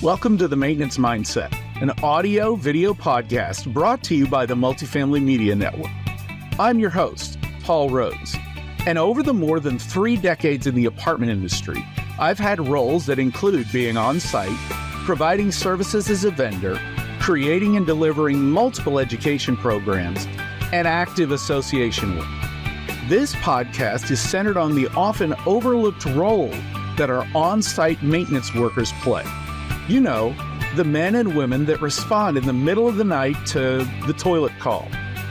Welcome to The Maintenance Mindset, an audio-video podcast brought to you by the Multifamily Media Network. I'm your host, Paul Rhodes, and over the more than 3 decades in the apartment industry, I've had roles that include being on-site, providing services as a vendor, creating and delivering multiple education programs, and active association work. This podcast is centered on the often overlooked role that our on-site maintenance workers play. You know, the men and women that respond in the middle of the night to the toilet call,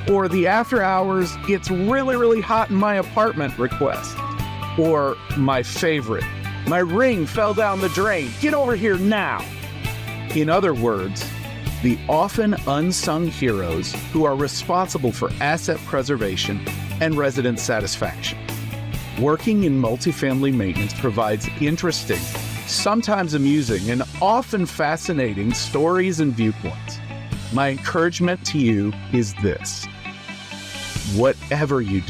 or the after hours, it's really hot in my apartment request, or my favorite, my ring fell down the drain, get over here now. In other words, the often unsung heroes who are responsible for asset preservation and resident satisfaction. Working in multifamily maintenance provides interesting, sometimes amusing, and often fascinating stories and viewpoints. My encouragement to you is this: whatever you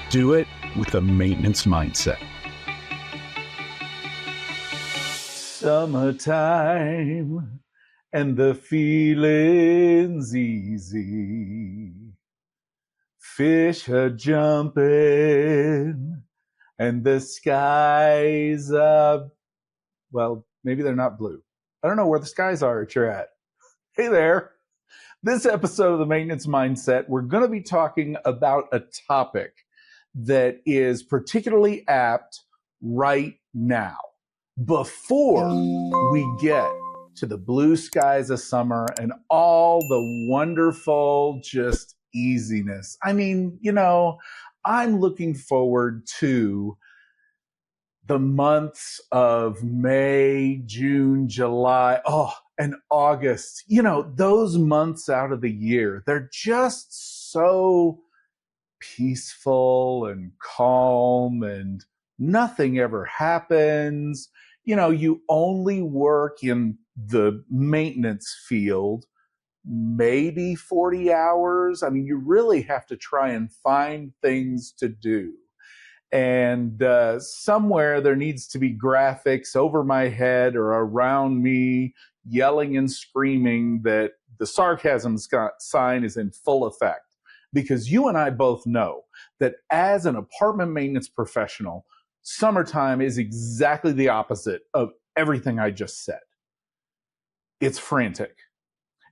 do it with a maintenance mindset. Summertime and the feeling's easy. Fish are jumping and the skies are, well, maybe they're not blue. I don't know where the skies are that you're at. Hey there. This episode of The Maintenance Mindset, we're going to be talking about a topic that is particularly apt right now, before we get to the blue skies of summer and all the wonderful just easiness. I mean, you know, I'm looking forward to the months of May, June, July, and August. You know, those months out of the year, they're just so peaceful and calm and nothing ever happens. You know, you only work in the maintenance field maybe 40 hours. I mean, you really have to try and find things to do. And somewhere there needs to be graphics over my head or around me yelling and screaming that the sarcasm sign is in full effect. Because you and I both know that as an apartment maintenance professional, summertime is exactly the opposite of everything I just said. It's frantic.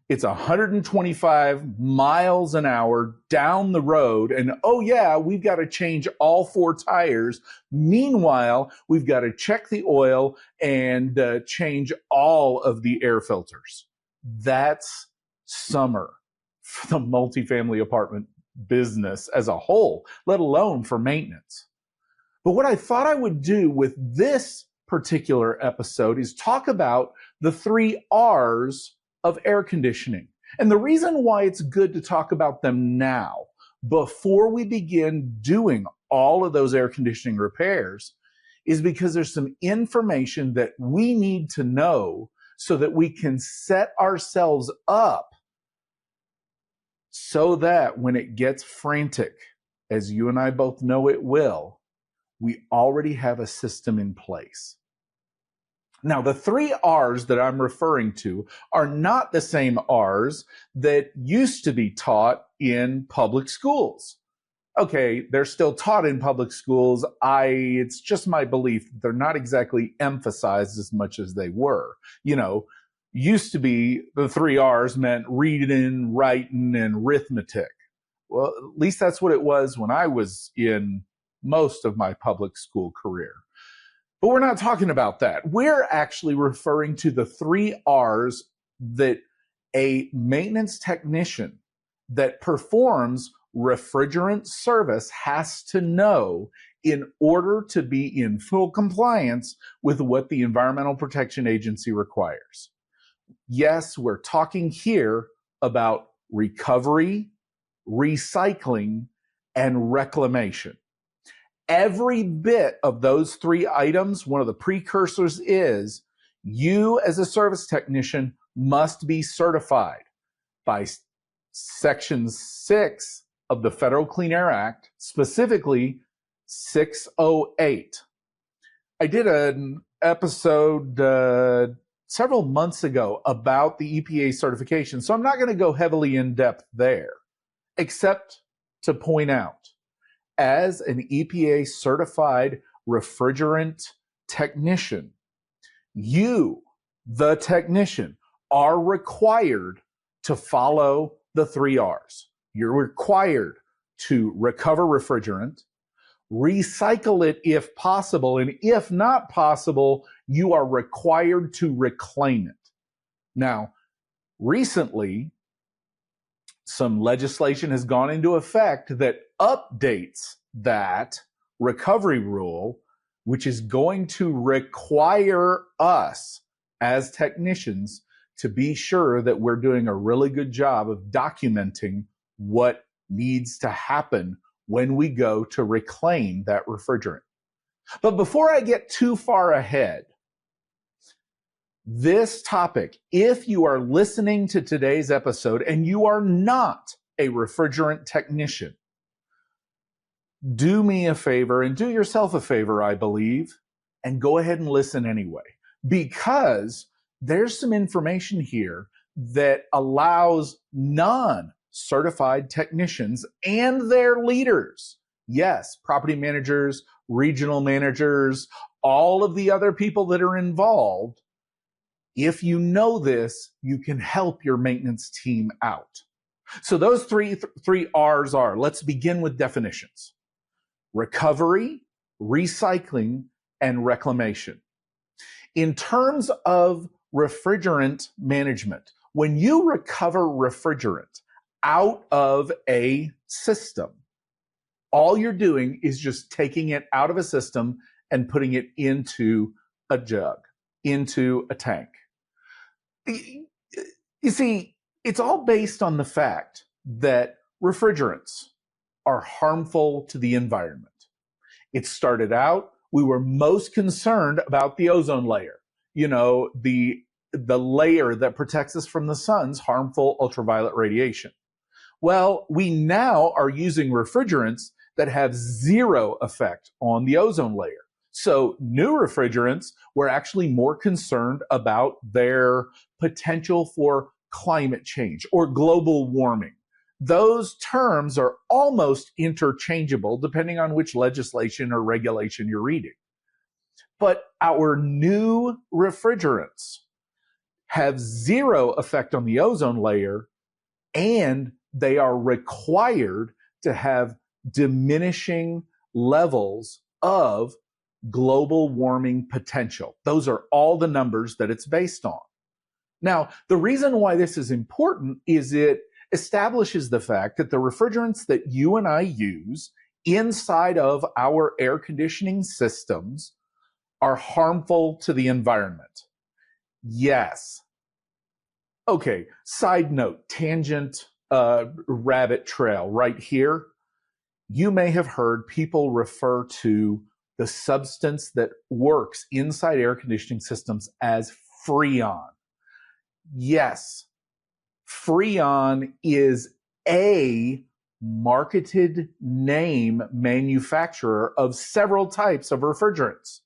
It's 125 miles an hour down the road, and oh yeah, we've got to change all 4 tires. Meanwhile, we've got to check the oil and change all of the air filters. That's summer for the multifamily apartment business as a whole, let alone for maintenance. But what I thought I would do with this particular episode is talk about the 3 R's of air conditioning. And the reason why it's good to talk about them now, before we begin doing all of those air conditioning repairs, is because there's some information that we need to know so that we can set ourselves up so that when it gets frantic, as you and I both know it will, we already have a system in place. Now, the 3 R's that I'm referring to are not the same R's that used to be taught in public schools. Okay, they're still taught in public schools. It's just my belief that they're not exactly emphasized as much as they were. You know, used to be the 3 R's meant reading, writing, and arithmetic. Well, at least that's what it was when I was in most of my public school career. But we're not talking about that. We're actually referring to the 3 R's that a maintenance technician that performs refrigerant service has to know in order to be in full compliance with what the Environmental Protection Agency requires. Yes, we're talking here about recovery, recycling, and reclamation. Every bit of those 3 items, one of the precursors is you as a service technician must be certified by Section 6 of the Federal Clean Air Act, specifically 608. I did an episode several months ago about the EPA certification, so I'm not going to go heavily in depth there, except to point out, as an EPA certified refrigerant technician, you, the technician, are required to follow the 3 R's. You're required to recover refrigerant, recycle it if possible, and if not possible, you are required to reclaim it. Now, recently, some legislation has gone into effect that updates that recovery rule, which is going to require us as technicians to be sure that we're doing a really good job of documenting what needs to happen when we go to reclaim that refrigerant. But before I get too far ahead, this topic, if you are listening to today's episode and you are not a refrigerant technician, do me a favor and do yourself a favor, I believe, and go ahead and listen anyway, because there's some information here that allows non-certified technicians and their leaders, yes, property managers, regional managers, all of the other people that are involved. If you know this, you can help your maintenance team out. So those three R's are, let's begin with definitions: recovery, recycling, and reclamation. In terms of refrigerant management, when you recover refrigerant out of a system, all you're doing is just taking it out of a system and putting it into a jug, into a tank. You see, it's all based on the fact that refrigerants are harmful to the environment. It started out, we were most concerned about the ozone layer, the layer that protects us from the sun's harmful ultraviolet radiation. Well, we now are using refrigerants that have zero effect on the ozone layer. So new refrigerants, we're actually more concerned about their potential for climate change or global warming. Those terms are almost interchangeable depending on which legislation or regulation you're reading. But our new refrigerants have zero effect on the ozone layer, and they are required to have diminishing levels of global warming potential. Those are all the numbers that it's based on. Now, the reason why this is important is it establishes the fact that the refrigerants that you and I use inside of our air conditioning systems are harmful to the environment. Yes. Okay, side note, tangent, rabbit trail right here. You may have heard people refer to the substance that works inside air conditioning systems as Freon. Yes, Freon is a marketed name manufacturer of several types of refrigerants.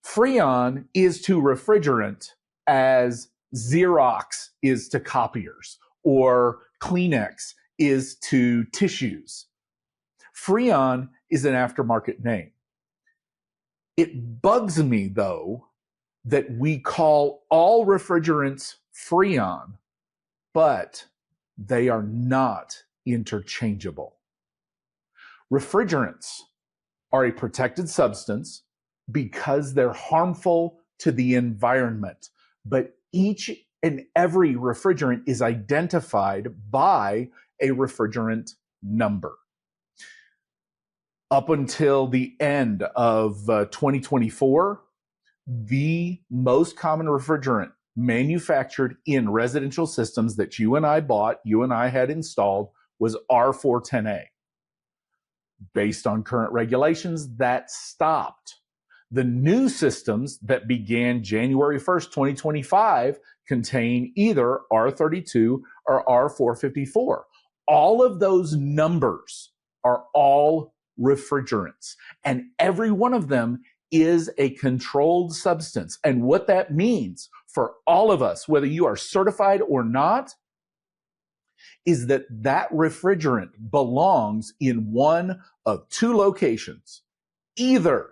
Freon is to refrigerant as Xerox is to copiers, or Kleenex is to tissues. Freon is an aftermarket name. It bugs me, though, that we call all refrigerants Freon, but they are not interchangeable. Refrigerants are a protected substance because they're harmful to the environment, but each and every refrigerant is identified by a refrigerant number. Up until the end of 2024, the most common refrigerant manufactured in residential systems that you and I bought, you and I had installed, was R410A. Based on current regulations, that stopped. The new systems that began January 1st, 2025 contain either R32 or R454. All of those numbers are all refrigerants, and every one of them is a controlled substance. And what that means for all of us, whether you are certified or not, is that that refrigerant belongs in one of two locations, either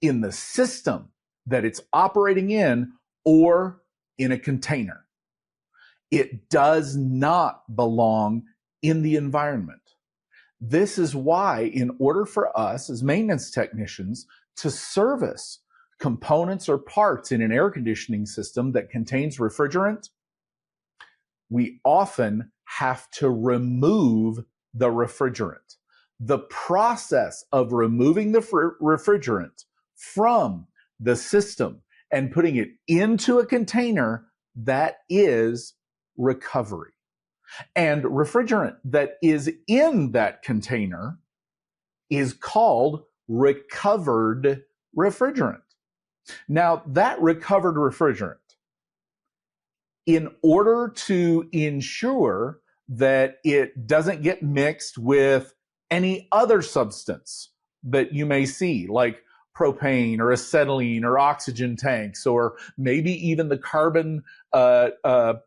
in the system that it's operating in or in a container. It does not belong in the environment. This is why, in order for us as maintenance technicians to service components or parts in an air conditioning system that contains refrigerant, we often have to remove the refrigerant. The process of removing the refrigerant from the system and putting it into a container, that is recovery. And refrigerant that is in that container is called recovered refrigerant. Now, that recovered refrigerant, in order to ensure that it doesn't get mixed with any other substance that you may see, like propane or acetylene or oxygen tanks, or maybe even the carbon, the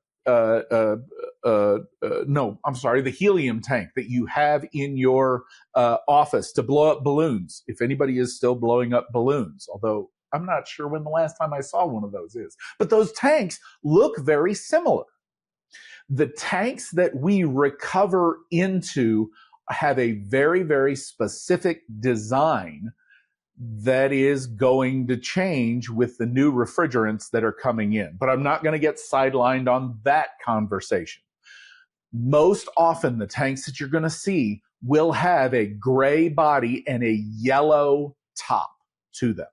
helium tank that you have in your office to blow up balloons, if anybody is still blowing up balloons, although I'm not sure when the last time I saw one of those is. But those tanks look very similar. The tanks that we recover into have a very, very specific design that is going to change with the new refrigerants that are coming in. But I'm not going to get sidelined on that conversation. Most often, the tanks that you're going to see will have a gray body and a yellow top to them.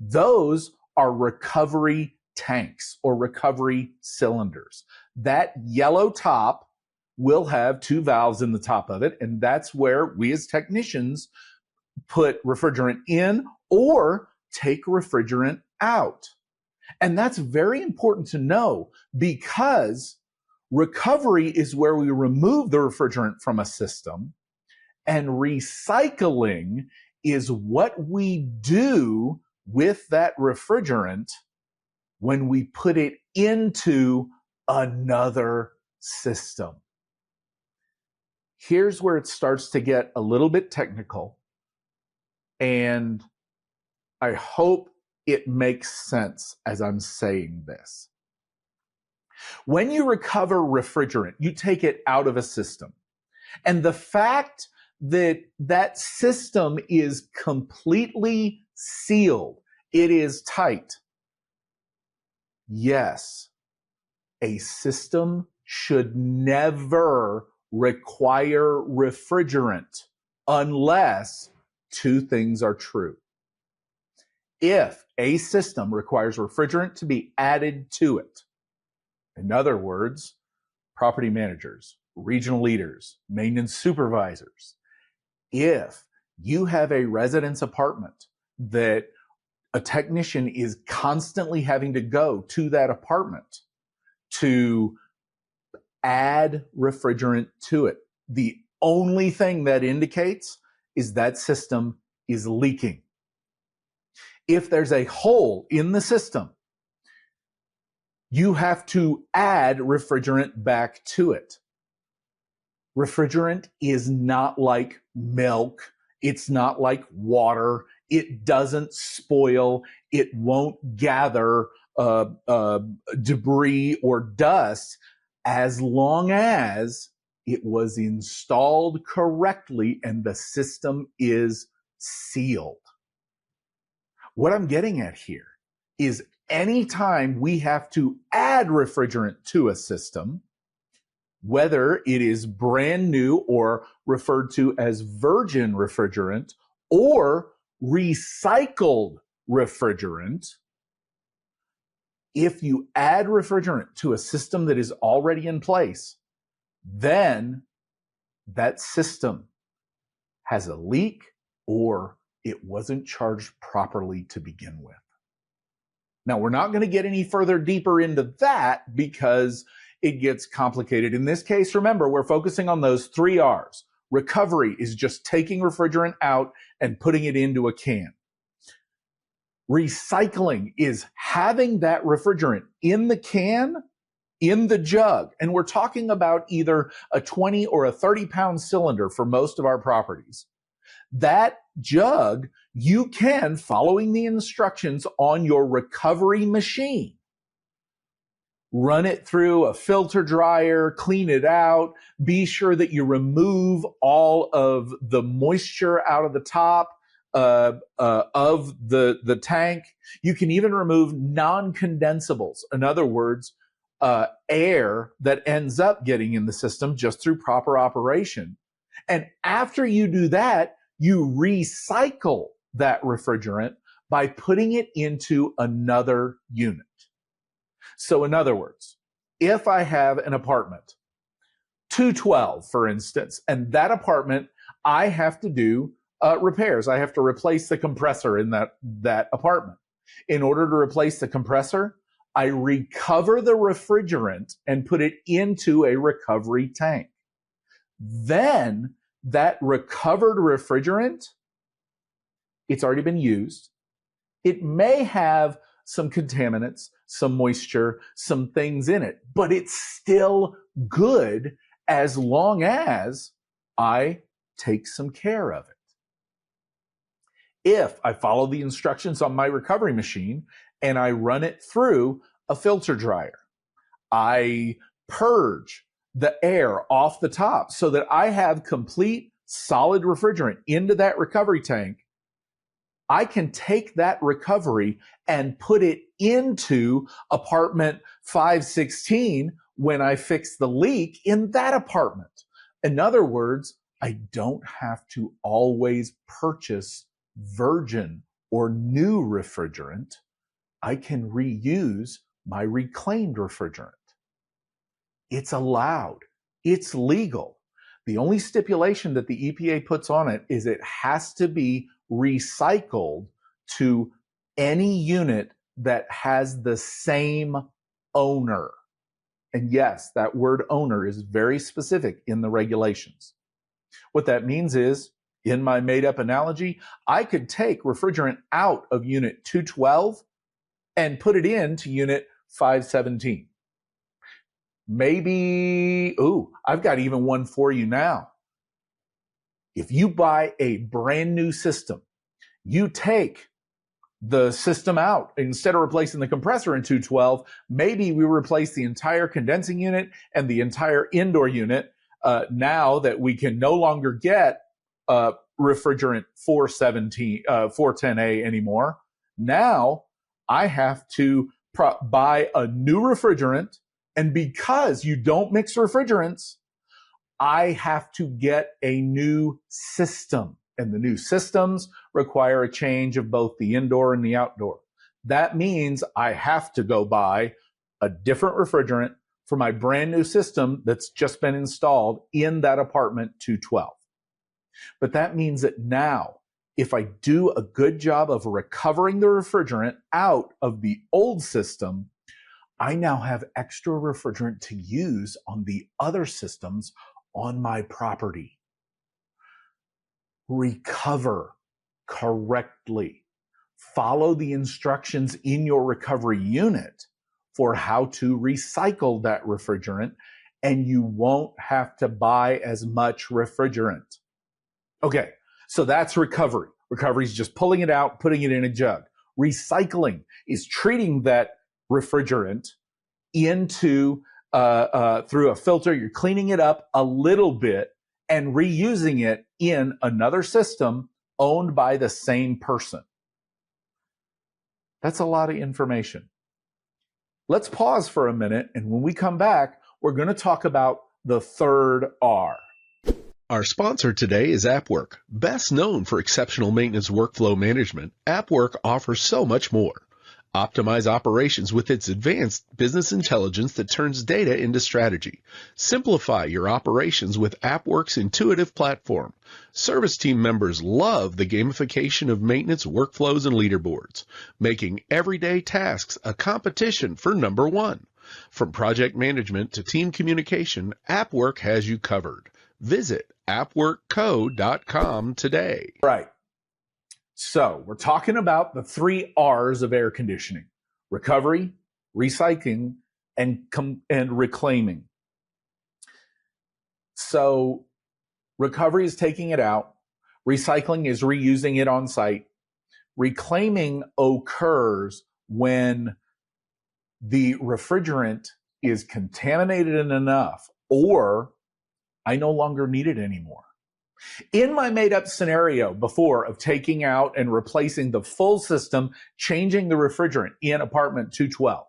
Those are recovery tanks or recovery cylinders. That yellow top will have two valves in the top of it, and that's where we as technicians put refrigerant in or take refrigerant out. And that's very important to know, because recovery is where we remove the refrigerant from a system, and recycling is what we do with that refrigerant when we put it into another system. Here's where it starts to get a little bit technical, and I hope it makes sense as I'm saying this. When you recover refrigerant, you take it out of a system. And the fact that that system is completely sealed, it is tight. Yes, a system should never require refrigerant unless two things are true. If a system requires refrigerant to be added to it, in other words, property managers, regional leaders, maintenance supervisors, if you have a residence apartment that a technician is constantly having to go to that apartment to add refrigerant to it, the only thing that indicates is that system is leaking. If there's a hole in the system, you have to add refrigerant back to it. Refrigerant is not like milk. It's not like water. It doesn't spoil. It won't gather debris or dust as long as it was installed correctly and the system is sealed. What I'm getting at here is anytime we have to add refrigerant to a system, whether it is brand new or referred to as virgin refrigerant or recycled refrigerant, if you add refrigerant to a system that is already in place, then that system has a leak or it wasn't charged properly to begin with. Now, we're not going to get any further deeper into that because it gets complicated. In this case, remember, we're focusing on those 3 R's. Recovery is just taking refrigerant out and putting it into a can. Recycling is having that refrigerant in the can, in the jug. And we're talking about either a 20 or a 30-pound cylinder for most of our properties. That jug, you can, following the instructions on your recovery machine, run it through a filter dryer, clean it out, be sure that you remove all of the moisture out of the top of the tank. You can even remove non-condensables. In other words, air that ends up getting in the system just through proper operation. And after you do that, you recycle that refrigerant by putting it into another unit. So in other words, if I have an apartment, 212, for instance, and that apartment, I have to do repairs. I have to replace the compressor in that apartment. In order to replace the compressor, I recover the refrigerant and put it into a recovery tank. Then that recovered refrigerant, it's already been used. It may have some contaminants, some moisture, some things in it, but it's still good as long as I take some care of it. If I follow the instructions on my recovery machine and I run it through a filter dryer, I purge the air off the top so that I have complete solid refrigerant into that recovery tank, I can take that recovery and put it into apartment 516 when I fix the leak in that apartment. In other words, I don't have to always purchase virgin or new refrigerant. I can reuse my reclaimed refrigerant. It's allowed. It's legal. The only stipulation that the EPA puts on it is it has to be recycled to any unit that has the same owner. And yes, that word owner is very specific in the regulations. What that means is, in my made-up analogy, I could take refrigerant out of unit 212 and put it into unit 517. Maybe, I've got even one for you now. If you buy a brand new system, you take the system out. Instead of replacing the compressor in 212, maybe we replace the entire condensing unit and the entire indoor unit now that we can no longer get refrigerant 410A anymore. Now I have to buy a new refrigerant, and because you don't mix refrigerants, I have to get a new system. And the new systems require a change of both the indoor and the outdoor. That means I have to go buy a different refrigerant for my brand new system that's just been installed in that apartment 212. But that means that now, if I do a good job of recovering the refrigerant out of the old system, I now have extra refrigerant to use on the other systems on my property. Recover correctly. Follow the instructions in your recovery unit for how to recycle that refrigerant, and you won't have to buy as much refrigerant. Okay, so that's recovery. Recovery is just pulling it out, putting it in a jug. Recycling is treating that refrigerant into through a filter. You're cleaning it up a little bit and reusing it in another system owned by the same person. That's a lot of information. Let's pause for a minute, and when we come back, we're going to talk about the third R. Our sponsor today is AppWork. Best known for exceptional maintenance workflow management, AppWork offers so much more. Optimize operations with its advanced business intelligence that turns data into strategy. Simplify your operations with AppWork's intuitive platform. Service team members love the gamification of maintenance workflows and leaderboards, making everyday tasks a competition for number one. From project management to team communication, AppWork has you covered. Visit appworkco.com today. Right. So we're talking about the 3 R's of air conditioning: recovery, recycling, and reclaiming. So recovery is taking it out. Recycling is reusing it on site. Reclaiming occurs when the refrigerant is contaminated enough, or I no longer need it anymore. In my made up scenario before of taking out and replacing the full system, changing the refrigerant in apartment 212,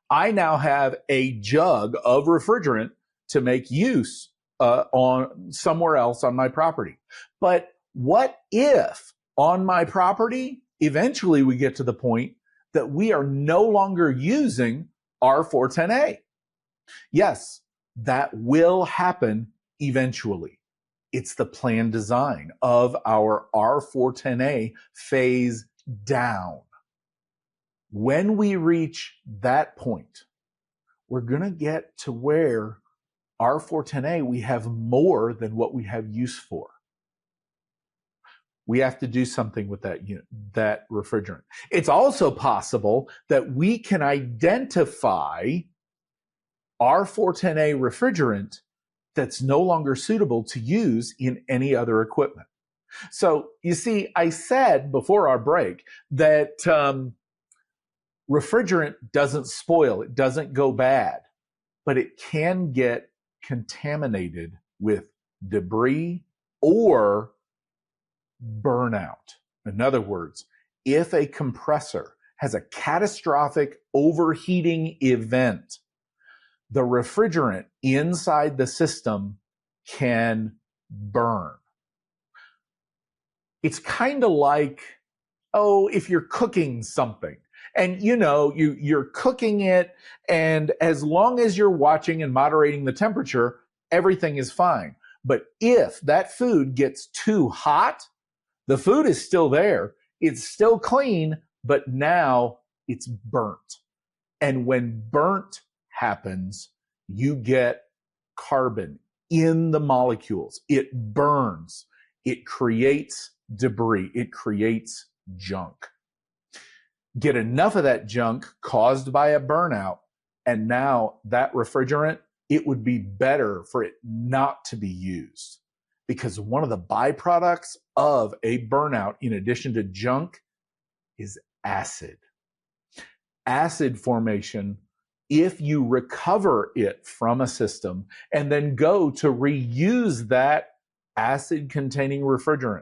I now have a jug of refrigerant to make use on somewhere else on my property. But what if on my property, eventually we get to the point that we are no longer using R410A? Yes, that will happen eventually. It's the planned design of our R410A phase down. When we reach that point, we're going to get to where R410A, we have more than what we have use for. We have to do something with that refrigerant. It's also possible that we can identify R410A refrigerant that's no longer suitable to use in any other equipment. So you see, I said before our break that refrigerant doesn't spoil, it doesn't go bad, but it can get contaminated with debris or burnout. In other words, if a compressor has a catastrophic overheating event, the refrigerant inside the system can burn. It's kind of like, if you're cooking something and you're cooking it, and as long as you're watching and moderating the temperature, everything is fine. But if that food gets too hot, the food is still there, it's still clean, but now it's burnt. And when burnt happens, you get carbon in the molecules. It burns. It creates debris. It creates junk. Get enough of that junk caused by a burnout, and now that refrigerant, it would be better for it not to be used, because one of the byproducts of a burnout, in addition to junk, is acid. Acid formation, if you recover it from a system and then go to reuse that acid-containing refrigerant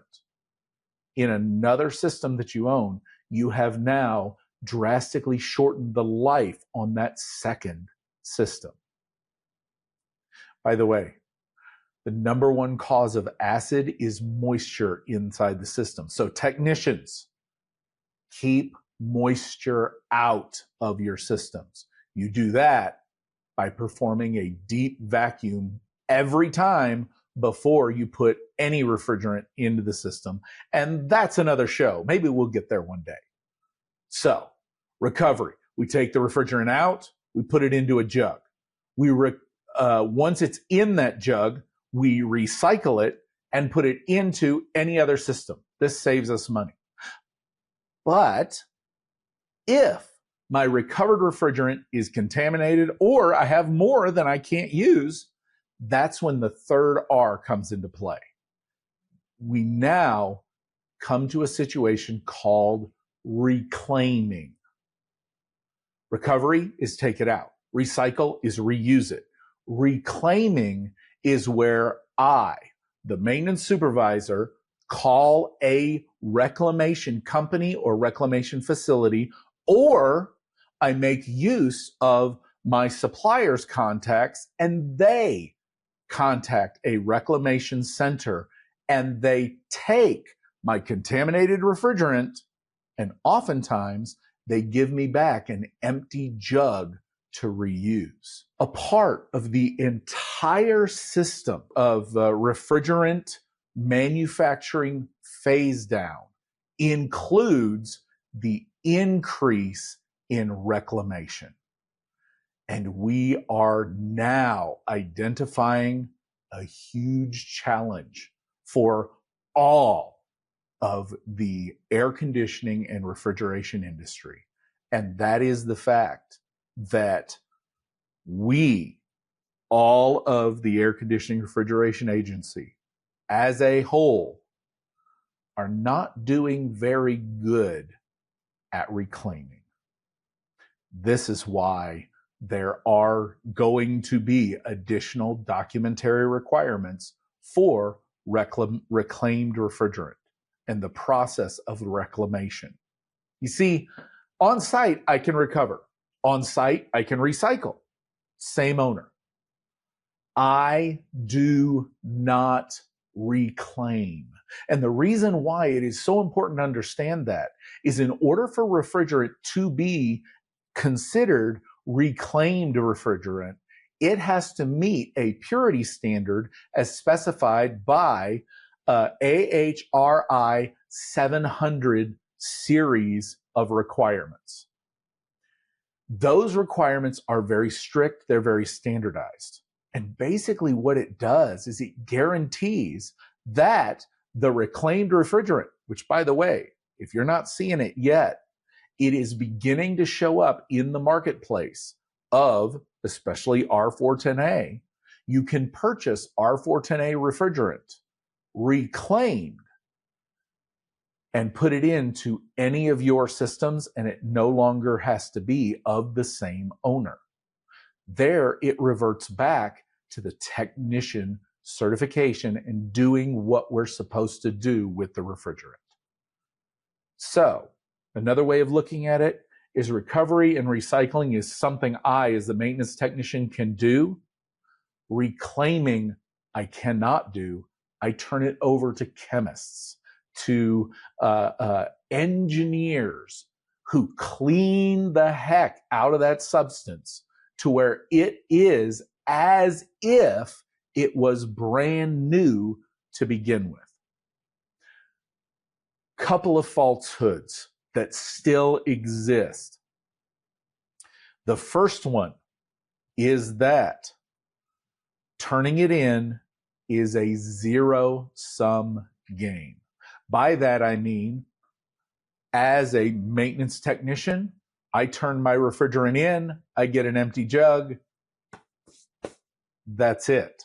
in another system that you own, you have now drastically shortened the life on that second system. By the way, the number one cause of acid is moisture inside the system. So technicians, keep moisture out of your systems. You do that by performing a deep vacuum every time before you put any refrigerant into the system. And that's another show. Maybe we'll get there one day. So, recovery. We take the refrigerant out, we put it into a jug. Once it's in that jug, we recycle it and put it into any other system. This saves us money. But if my recovered refrigerant is contaminated, or I have more than I can't use, that's when the third R comes into play. We now come to a situation called reclaiming. Recovery is take it out. Recycle is reuse it. Reclaiming is where I, the maintenance supervisor, call a reclamation company or reclamation facility, or I make use of my supplier's contacts and they contact a reclamation center and they take my contaminated refrigerant, and oftentimes they give me back an empty jug to reuse. A part of the entire system of refrigerant manufacturing phase down includes the increase in reclamation. And we are now identifying a huge challenge for all of the air conditioning and refrigeration industry. And that is the fact that we, all of the air conditioning refrigeration agency as a whole, are not doing very good at reclaiming. This is why there are going to be additional documentary requirements for reclaimed refrigerant and the process of reclamation. You see, on site, I can recover. On site, I can recycle. Same owner. I do not reclaim. And the reason why it is so important to understand that is in order for refrigerant to be considered reclaimed refrigerant, it has to meet a purity standard as specified by AHRI 700 series of requirements. Those requirements are very strict, they're very standardized. And basically what it does is it guarantees that the reclaimed refrigerant, which by the way, if you're not seeing it yet, it is beginning to show up in the marketplace of especially R410A. You can purchase R410A refrigerant reclaimed and put it into any of your systems, and it no longer has to be of the same owner. There, it reverts back to the technician certification and doing what we're supposed to do with the refrigerant. So, another way of looking at it is recovery and recycling is something I, as the maintenance technician, can do. Reclaiming, I cannot do. I turn it over to chemists, to engineers who clean the heck out of that substance to where it is as if it was brand new to begin with. Couple of falsehoods that still exist. The first one is that turning it in is a zero-sum game. By that I mean, as a maintenance technician, I turn my refrigerant in, I get an empty jug, that's it.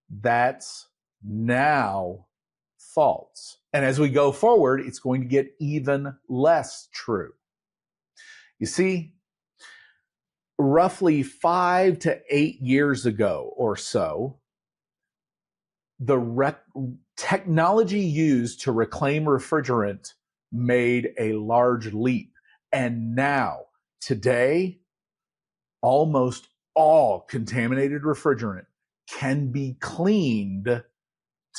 That's now false. And as we go forward, it's going to get even less true. You see, roughly 5 to 8 years ago or so, the technology used to reclaim refrigerant made a large leap. And now, today, almost all contaminated refrigerant can be cleaned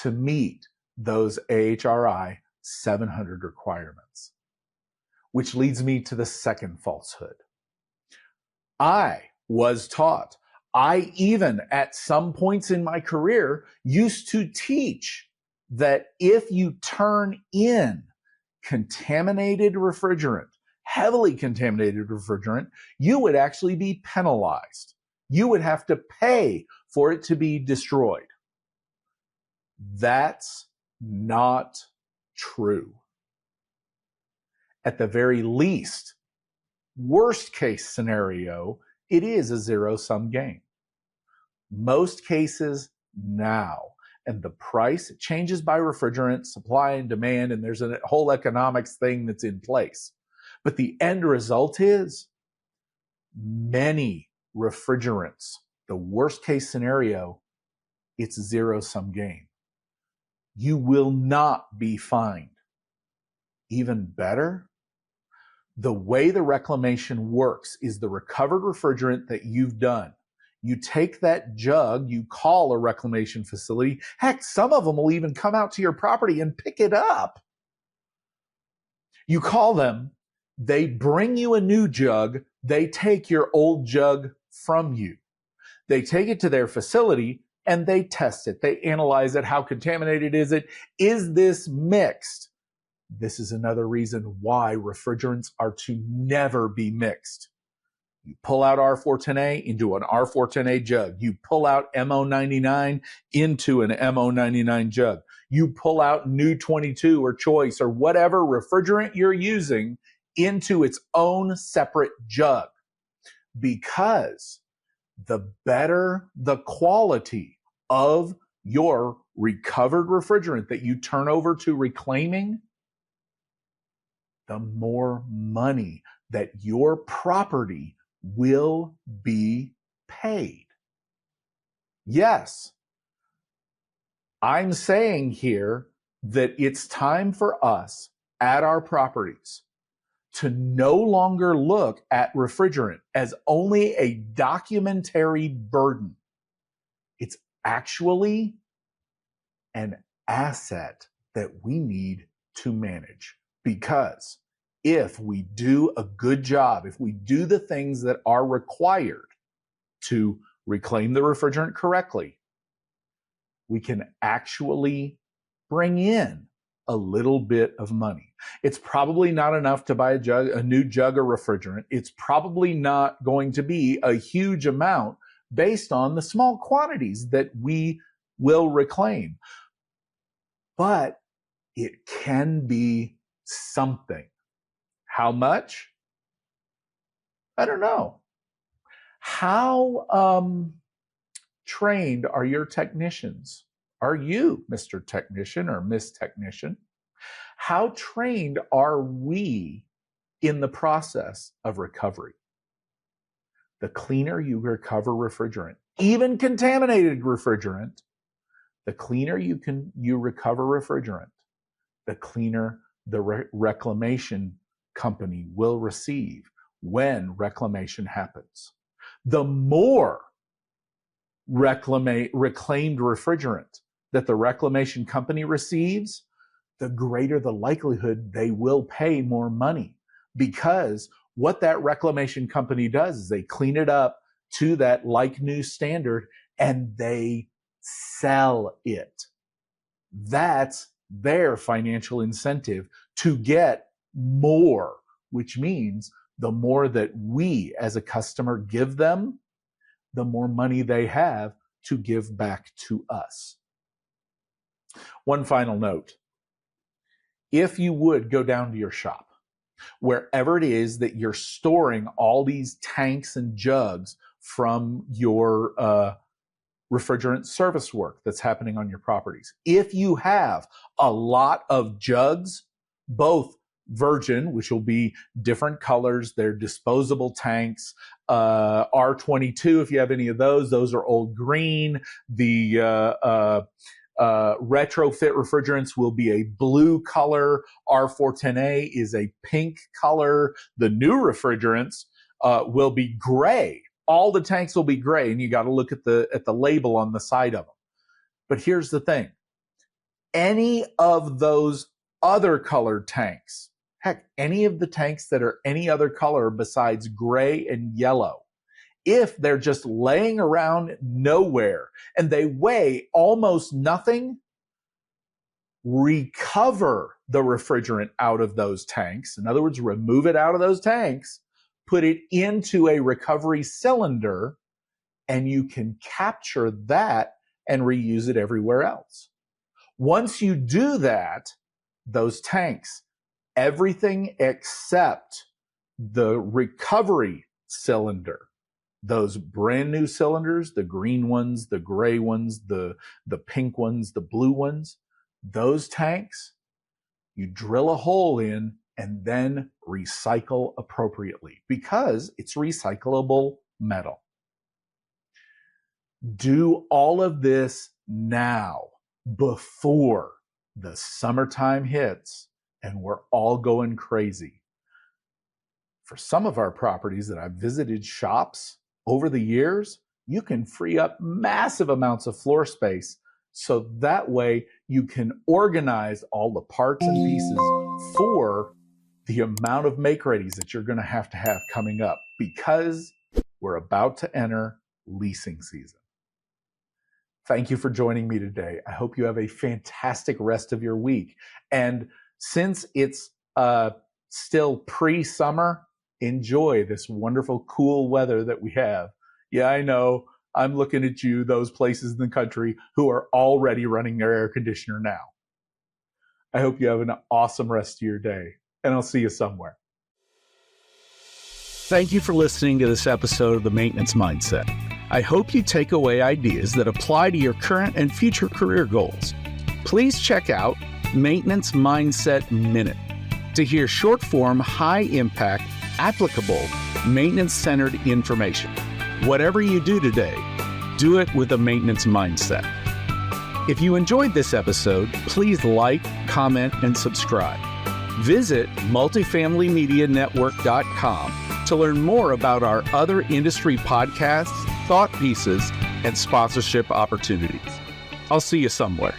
to meet those AHRI 700 requirements. Which leads me to the second falsehood. I was taught, I even at some points in my career used to teach that if you turn in contaminated refrigerant, heavily contaminated refrigerant, you would actually be penalized. You would have to pay for it to be destroyed. That's not true. At the very least, worst case scenario, it is a zero-sum game. Most cases now, and the price changes by refrigerant, supply and demand, and there's a whole economics thing that's in place. But the end result is many refrigerants, the worst case scenario, it's a zero-sum game. You will not be fined. Even better, the way the reclamation works is the recovered refrigerant that you've done. You take that jug, you call a reclamation facility. Heck, some of them will even come out to your property and pick it up. You call them, they bring you a new jug, they take your old jug from you. They take it to their facility and they test it. They analyze it. How contaminated is it? Is this mixed? This is another reason why refrigerants are to never be mixed. You pull out R410A into an R410A jug. You pull out MO99 into an MO99 jug. You pull out New 22 or Choice or whatever refrigerant you're using into its own separate jug, because the better the quality of your recovered refrigerant that you turn over to reclaiming, the more money that your property will be paid. Yes, I'm saying here that it's time for us at our properties to no longer look at refrigerant as only a documentary burden. It's actually an asset that we need to manage, because if we do a good job, if we do the things that are required to reclaim the refrigerant correctly, we can actually bring in a little bit of money. It's probably not enough to buy a new jug of refrigerant. It's probably not going to be a huge amount based on the small quantities that we will reclaim. But it can be something. How much? I don't know. How trained are your technicians? Are you, Mr. Technician or Miss Technician? How trained are we in the process of recovery? The cleaner you recover refrigerant, even contaminated refrigerant, the cleaner you recover refrigerant, the cleaner the reclamation company will receive when reclamation happens. The more reclaimed refrigerant that the reclamation company receives, the greater the likelihood they will pay more money, because what that reclamation company does is they clean it up to that like new standard and they sell it. That's their financial incentive to get more, which means the more that we as a customer give them, the more money they have to give back to us. One final note. If you would go down to your shop, wherever it is that you're storing all these tanks and jugs from your refrigerant service work that's happening on your properties, if you have a lot of jugs, both virgin, which will be different colors, they're disposable tanks, R22, if you have any of those are old green. The retrofit refrigerants will be a blue color. R410A is a pink color. The new refrigerants will be gray. All the tanks will be gray, and you got to look at the label on the side of them. But here's the thing. Any of those other colored tanks, heck, any of the tanks that are any other color besides gray and yellow, if they're just laying around nowhere and they weigh almost nothing, recover the refrigerant out of those tanks. In other words, remove it out of those tanks, put it into a recovery cylinder, and you can capture that and reuse it everywhere else. Once you do that, those tanks, everything except the recovery cylinder, those brand new cylinders, the green ones, the gray ones, the pink ones, the blue ones, those tanks, you drill a hole in and then recycle appropriately, because it's recyclable metal. Do all of this now before the summertime hits and we're all going crazy. For some of our properties that I've visited shops over the years, you can free up massive amounts of floor space, so that way you can organize all the parts and pieces for the amount of make-readies that you're going to have coming up, because we're about to enter leasing season. Thank you for joining me today. I hope you have a fantastic rest of your week. And since it's still pre-summer, enjoy this wonderful, cool weather that we have. Yeah, I know. I'm looking at you, those places in the country who are already running their air conditioner now. I hope you have an awesome rest of your day, and I'll see you somewhere. Thank you for listening to this episode of The Maintenance Mindset. I hope you take away ideas that apply to your current and future career goals. Please check out Maintenance Mindset Minute to hear short-form, high-impact, applicable, maintenance-centered information. Whatever you do today, do it with a maintenance mindset. If you enjoyed this episode, please like, comment, and subscribe. Visit multifamilymedianetwork.com to learn more about our other industry podcasts, thought pieces, and sponsorship opportunities. I'll see you somewhere.